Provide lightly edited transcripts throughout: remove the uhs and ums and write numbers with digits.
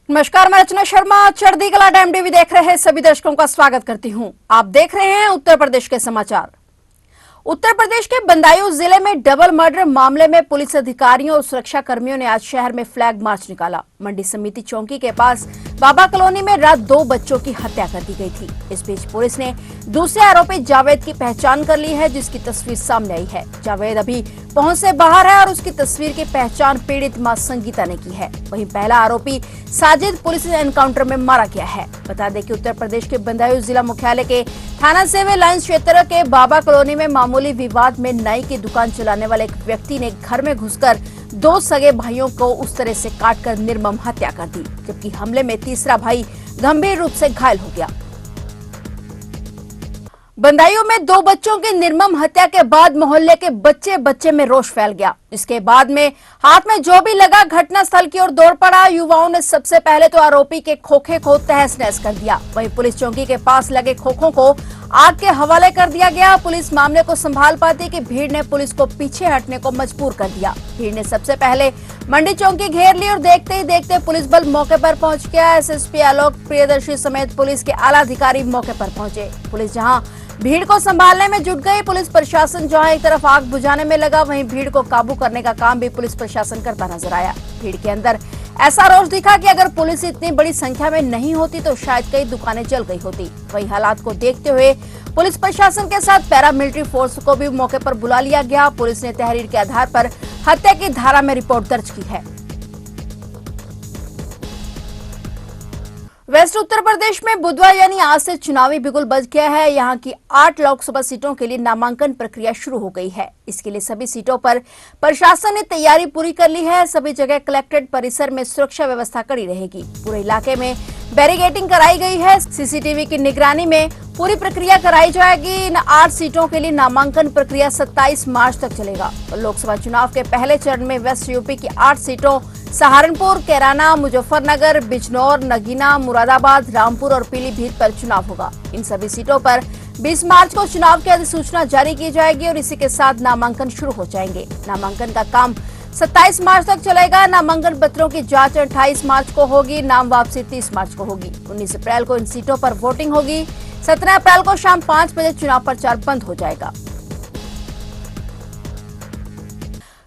नमस्कार, मैं रचना शर्मा चढ़ती कला टाइम टीवी देख रहे हैं सभी दर्शकों का स्वागत करती हूं। आप देख रहे हैं उत्तर प्रदेश के समाचार। उत्तर प्रदेश के बदायूं जिले में डबल मर्डर मामले में पुलिस अधिकारियों और सुरक्षा कर्मियों ने आज शहर में फ्लैग मार्च निकाला। मंडी समिति चौकी के पास बाबा कॉलोनी में रात 2 बच्चों की हत्या कर दी गई थी। इस बीच पुलिस ने दूसरे आरोपी जावेद की पहचान कर ली है, जिसकी तस्वीर सामने आई है। जावेद अभी पहुंच से बाहर है और उसकी तस्वीर की पहचान पीड़ित मां संगीता ने की है। वहीं पहला आरोपी साजिद पुलिस एनकाउंटर में मारा गया है। बता दें कि उत्तर प्रदेश के बदायूं जिला मुख्यालय के थाना सिविल लाइंस क्षेत्र के बाबा कॉलोनी में मामूली विवाद में नाई की दुकान चलाने वाले एक व्यक्ति ने घर में घुसकर 2 सगे भाइयों को उस तरह से काटकर निर्मम हत्या कर दी, जबकि हमले में तीसरा भाई गंभीर रूप से घायल हो गया। बदायूं में 2 बच्चों की निर्मम हत्या के बाद मोहल्ले के बच्चे में रोष फैल गया। इसके बाद में हाथ में जो भी लगा घटनास्थल की ओर दौड़ पड़ा। युवाओं ने सबसे पहले तो आरोपी के खोखे को तहस नहस कर दिया। वहीं पुलिस चौकी के पास लगे खोखों को आग के हवाले कर दिया गया। पुलिस मामले को संभाल पाती कि भीड़ ने पुलिस को पीछे हटने को मजबूर कर दिया। भीड़ ने सबसे पहले मंडी चौकी घेर ली और देखते ही देखते पुलिस बल मौके पर पहुंच गया। एसएसपी आलोक प्रियदर्शी समेत पुलिस के आला अधिकारी मौके पर पहुंचे। पुलिस जहां भीड़ को संभालने में जुट गई, पुलिस प्रशासन जहां एक तरफ आग बुझाने में लगा, वहीं भीड़ को काबू करने का काम भी पुलिस प्रशासन करता नजर आया। भीड़ के अंदर ऐसा रोष दिखा कि अगर पुलिस इतनी बड़ी संख्या में नहीं होती तो शायद कई दुकानें जल गई होती। वहीं हालात को देखते हुए पुलिस प्रशासन के साथ पैरामिलिट्री फोर्स को भी मौके पर बुला लिया गया। पुलिस ने तहरीर के आधार पर हत्या की धारा में रिपोर्ट दर्ज की है। वेस्ट उत्तर प्रदेश में बुधवार यानी आज से चुनावी बिगुल बज गया है। यहां की 8 लोकसभा सीटों के लिए नामांकन प्रक्रिया शुरू हो गई है। इसके लिए सभी सीटों पर प्रशासन ने तैयारी पूरी कर ली है। सभी जगह कलेक्ट्रेट परिसर में सुरक्षा व्यवस्था कड़ी रहेगी। पूरे इलाके में बैरिकेडिंग कराई गई है। सीसीटीवी की निगरानी में पूरी प्रक्रिया कराई जाएगी। इन 8 सीटों के लिए नामांकन प्रक्रिया 27 मार्च तक चलेगा। लोकसभा चुनाव के पहले चरण में वेस्ट यूपी की 8 सीटों सहारनपुर, कैराना, मुजफ्फरनगर, बिजनौर, नगीना, मुरादाबाद, रामपुर और पीलीभीत पर चुनाव होगा। इन सभी सीटों पर 20 मार्च को चुनाव की अधिसूचना जारी की जाएगी और इसी के साथ नामांकन शुरू हो जाएंगे। नामांकन का काम 27 मार्च तक चलेगा। नामांकन पत्रों की जांच 28 मार्च को होगी। नाम वापसी 30 मार्च को होगी। 19 अप्रैल को इन सीटों पर वोटिंग होगी। 17 अप्रैल को शाम 5 बजे चुनाव प्रचार बंद हो जाएगा।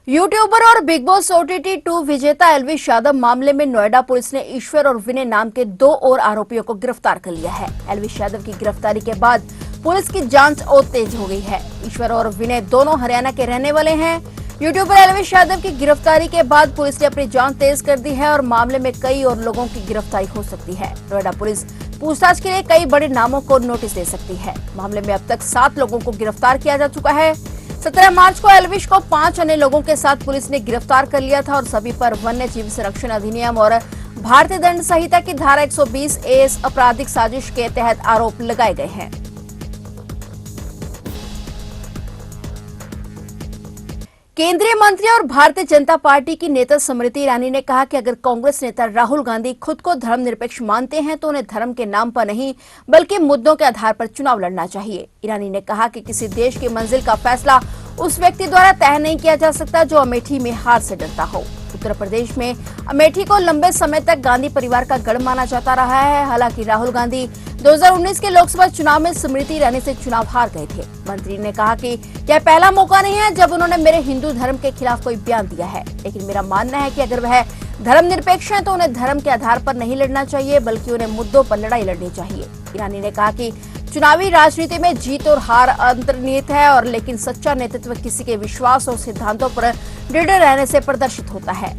यूट्यूबर और बिग बॉस OTT 2 विजेता एल्विश यादव मामले में नोएडा पुलिस ने ईश्वर और विनय नाम के 2 और आरोपियों को गिरफ्तार कर लिया है। एल्विश यादव की गिरफ्तारी के बाद पुलिस की जांच और तेज हो गई है। ईश्वर और विनय दोनों हरियाणा के रहने वाले हैं। यूट्यूबर एल्विश यादव की गिरफ्तारी के बाद पुलिस ने अपनी जांच तेज कर दी है और मामले में कई और लोगों की गिरफ्तारी हो सकती है। नोएडा पुलिस पूछताछ के लिए कई बड़े नामों को नोटिस दे सकती है। मामले में अब तक 7 लोगों को गिरफ्तार किया जा चुका है। 17 मार्च को एल्विश को 5 अन्य लोगों के साथ पुलिस ने गिरफ्तार कर लिया था और सभी पर वन्य जीव संरक्षण अधिनियम और भारतीय दंड संहिता की धारा 120 AS आपराधिक साजिश के तहत आरोप लगाए गए हैं। केंद्रीय मंत्री और भारतीय जनता पार्टी की नेता स्मृति ईरानी ने कहा कि अगर कांग्रेस नेता राहुल गांधी खुद को धर्मनिरपेक्ष मानते हैं तो उन्हें धर्म के नाम पर नहीं बल्कि मुद्दों के आधार पर चुनाव लड़ना चाहिए। ईरानी ने कहा कि किसी देश की मंजिल का फैसला उस व्यक्ति द्वारा तय नहीं किया जा सकता जो अमेठी में हार से डरता हो। उत्तर प्रदेश में अमेठी को लंबे समय तक गांधी परिवार का गढ़ माना जाता रहा है। हालांकि राहुल गांधी 2019 के लोकसभा चुनाव में स्मृति ईरानी से चुनाव हार गए थे। मंत्री ने कहा कि यह पहला मौका नहीं है जब उन्होंने मेरे हिंदू धर्म के खिलाफ कोई बयान दिया है, लेकिन मेरा मानना है कि अगर वह धर्मनिरपेक्ष हैं तो उन्हें धर्म के आधार पर नहीं लड़ना चाहिए बल्कि उन्हें मुद्दों पर लड़ाई लड़नी चाहिए। ईरानी ने कहा कि चुनावी राजनीति में जीत और हार अंतर्निहित है और लेकिन सच्चा नेतृत्व किसी के विश्वास और सिद्धांतों पर दृढ़ रहने से प्रदर्शित होता है।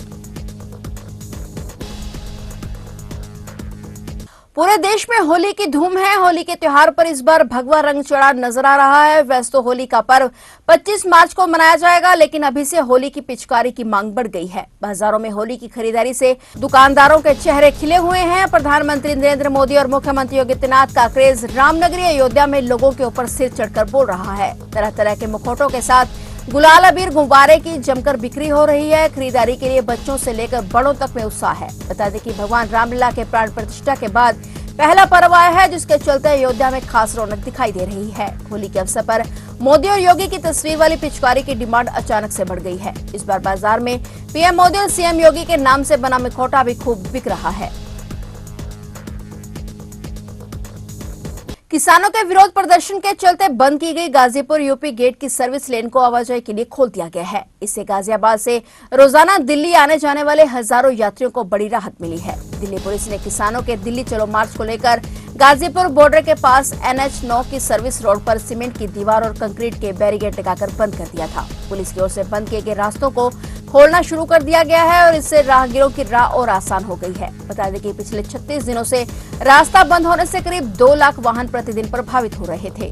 पूरे देश में होली की धूम है। होली के त्योहार पर इस बार भगवा रंग चढ़ा नजर आ रहा है। वैसे तो होली का पर्व 25 मार्च को मनाया जाएगा, लेकिन अभी से होली की पिचकारी की मांग बढ़ गई है। बाजारों में होली की खरीदारी से दुकानदारों के चेहरे खिले हुए हैं। प्रधानमंत्री नरेंद्र मोदी और मुख्यमंत्री योगी आदित्यनाथ का क्रेज रामनगरी अयोध्या में लोगों के ऊपर सिर चढ़कर बोल रहा है। तरह तरह के मुखौटों के साथ गुलाल अबीर गुब्बारे की जमकर बिक्री हो रही है। खरीदारी के लिए बच्चों से लेकर बड़ों तक में उत्साह है। बता दें कि भगवान रामलला के प्राण प्रतिष्ठा के बाद पहला पर्व आया है, जिसके चलते अयोध्या में खास रौनक दिखाई दे रही है। होली के अवसर पर मोदी और योगी की तस्वीर वाली पिचकारी की डिमांड अचानक से बढ़ गई है। इस बार बाजार में पीएम मोदी और सीएम योगी के नाम से बना मुखौटा भी खूब बिक रहा है। किसानों के विरोध प्रदर्शन के चलते बंद की गई गाजीपुर यूपी गेट की सर्विस लेन को आवाजाही के लिए खोल दिया गया है। इससे गाजियाबाद से रोजाना दिल्ली आने जाने वाले हजारों यात्रियों को बड़ी राहत मिली है। दिल्ली पुलिस ने किसानों के दिल्ली चलो मार्च को लेकर गाजीपुर बॉर्डर के पास NH9 की सर्विस रोड पर सीमेंट की दीवार और कंक्रीट के बैरिकेड लगाकर बंद कर दिया था। पुलिस की ओर से बंद किए गए रास्तों को खोलना शुरू कर दिया गया है और इससे राहगीरों की राह और आसान हो गई है। बता दें कि पिछले 36 दिनों से रास्ता बंद होने से करीब 2 लाख वाहन प्रतिदिन प्रभावित हो रहे थे।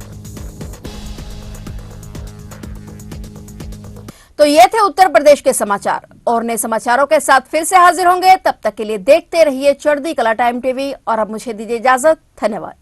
तो ये थे उत्तर प्रदेश के समाचार। और नए समाचारों के साथ फिर से हाजिर होंगे। तब तक के लिए देखते रहिए चढ़ती कला टाइम टीवी और अब मुझे दीजिए इजाजत। धन्यवाद।